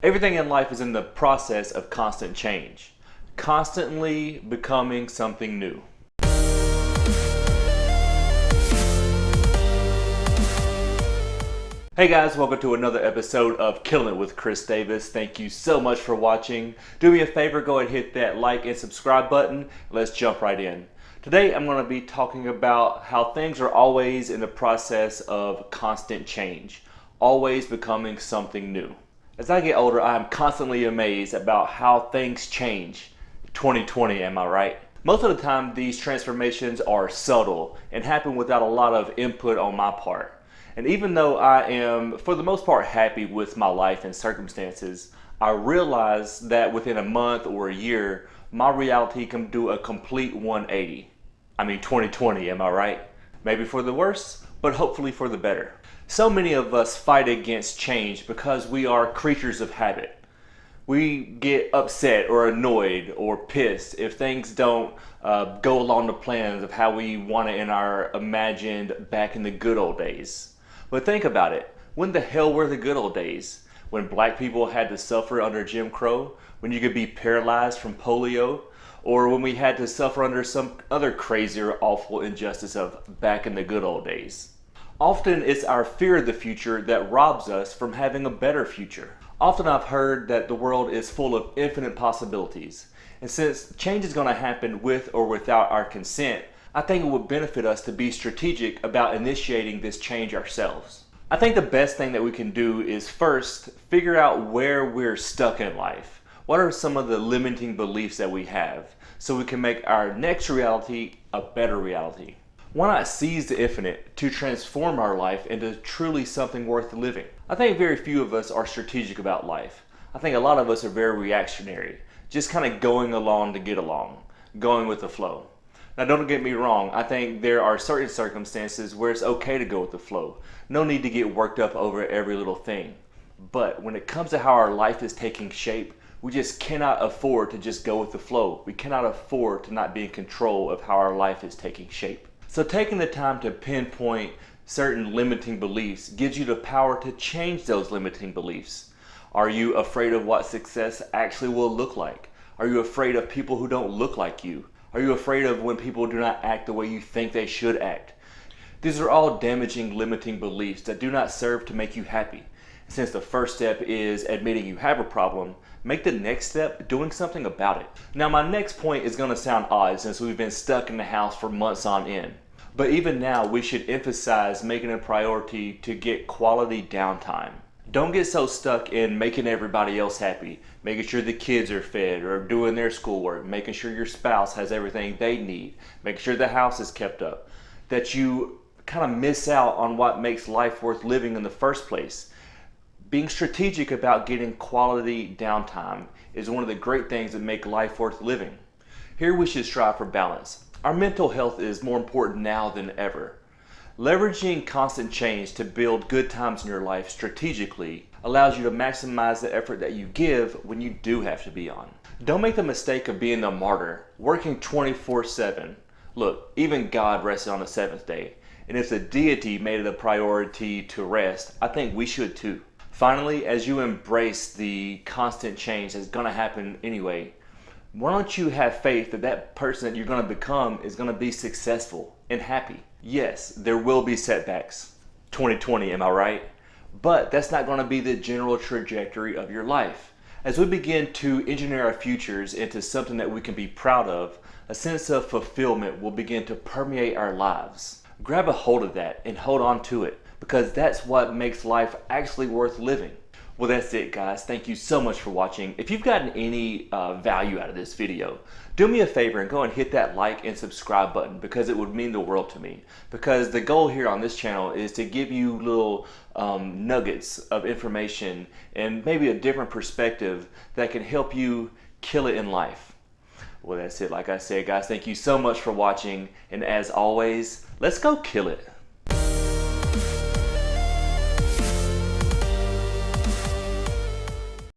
Everything in life is in the process of constant change, constantly becoming something new. Hey guys, welcome to another episode of Killing It with Kris Davis. Thank you so much for watching. Do me a favor, go ahead and hit that like and subscribe button. Let's jump right in. Today I'm going to be talking about how things are always in the process of constant change, always becoming something new. As I get older, I'm constantly amazed about how things change. 2020, am I right? Most of the time, these transformations are subtle and happen without a lot of input on my part. And even though I am, for the most part, happy with my life and circumstances, I realize that within a month or a year, my reality can do a complete 180. 2020, am I right? Maybe for the worse, but hopefully for the better. So many of us fight against change because we are creatures of habit. We get upset or annoyed or pissed if things don't go along the plans of how we want it in our imagined back in the good old days. But think about it. When the hell were the good old days? When black people had to suffer under Jim Crow? When you could be paralyzed from polio? Or when we had to suffer under some other crazy or awful injustice of back in the good old days? Often it's our fear of the future that robs us from having a better future. Often I've heard that the world is full of infinite possibilities. And since change is going to happen with or without our consent, I think it would benefit us to be strategic about initiating this change ourselves. I think the best thing that we can do is first figure out where we're stuck in life. What are some of the limiting beliefs that we have so we can make our next reality a better reality? Why not seize the infinite to transform our life into truly something worth living? I think very few of us are strategic about life. I think a lot of us are very reactionary, just kind of going along to get along, going with the flow. Now don't get me wrong, I think there are certain circumstances where it's okay to go with the flow. No need to get worked up over every little thing. But when it comes to how our life is taking shape, we just cannot afford to just go with the flow. We cannot afford to not be in control of how our life is taking shape. So taking the time to pinpoint certain limiting beliefs gives you the power to change those limiting beliefs. Are you afraid of what success actually will look like? Are you afraid of people who don't look like you? Are you afraid of when people do not act the way you think they should act? These are all damaging limiting beliefs that do not serve to make you happy. Since the first step is admitting you have a problem, make the next step doing something about it. Now my next point is going to sound odd since we've been stuck in the house for months on end. But even now we should emphasize making a priority to get quality downtime. Don't get so stuck in making everybody else happy, making sure the kids are fed or doing their schoolwork, making sure your spouse has everything they need, making sure the house is kept up, that you kind of miss out on what makes life worth living in the first place. Being strategic about getting quality downtime is one of the great things that make life worth living. Here we should strive for balance. Our mental health is more important now than ever. Leveraging constant change to build good times in your life strategically allows you to maximize the effort that you give when you do have to be on. Don't make the mistake of being a martyr, working 24/7. Look, even God rested on the seventh day. And if the deity made it a priority to rest, I think we should too. Finally, as you embrace the constant change that's going to happen anyway, why don't you have faith that that person that you're going to become is going to be successful and happy? Yes, there will be setbacks. 2020, am I right? But that's not going to be the general trajectory of your life. As we begin to engineer our futures into something that we can be proud of, a sense of fulfillment will begin to permeate our lives. Grab a hold of that and hold on to it, because that's what makes life actually worth living. Well, that's it, guys. Thank you so much for watching. If you've gotten any value out of this video, do me a favor and go and hit that like and subscribe button, because it would mean the world to me. Because the goal here on this channel is to give you little nuggets of information and maybe a different perspective that can help you kill it in life. Well, that's it. Like I said, guys, thank you so much for watching. And as always, let's go kill it.